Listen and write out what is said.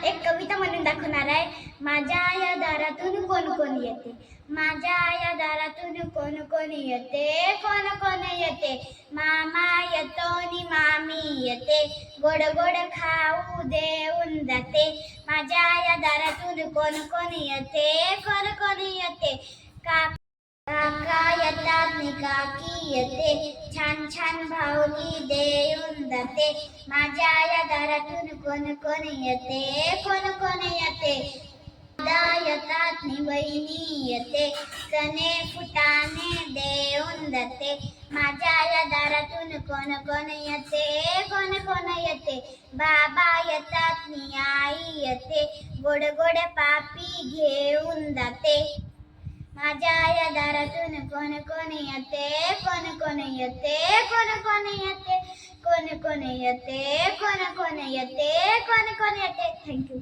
एक कविता म्हणून दाखवणार आहे. माझ्या या दारातून कोण कोण येते, माझ्या या दारातून कोण कोण येते, कोण कोण येते. मामा येतो नि मामी येते, गोड गोड खाऊ देऊन जाते. माझ्या या दारातून कोण कोण येते, कोण कोण येते. काका येतात नि काकी येते, छान छान भावनी देऊन जाते. माझ्या या दारातून कोण कोण येते, कोण कोण येते. दादा येतात नि बहिणी येते, चणे फुटाणे देऊन जाते. माझ्या या दारातून कोण कोण येते, कोण कोण येते. बाबा येतात नि आई येते, गोड गोड पापी घेऊन जाते. माझ्या या दारातून कोण कोण येते, कोण कोण येते, कोण कोण येते, कोण कोण येते, कोण कोण येते, कोण कोण येते. थँक्यू.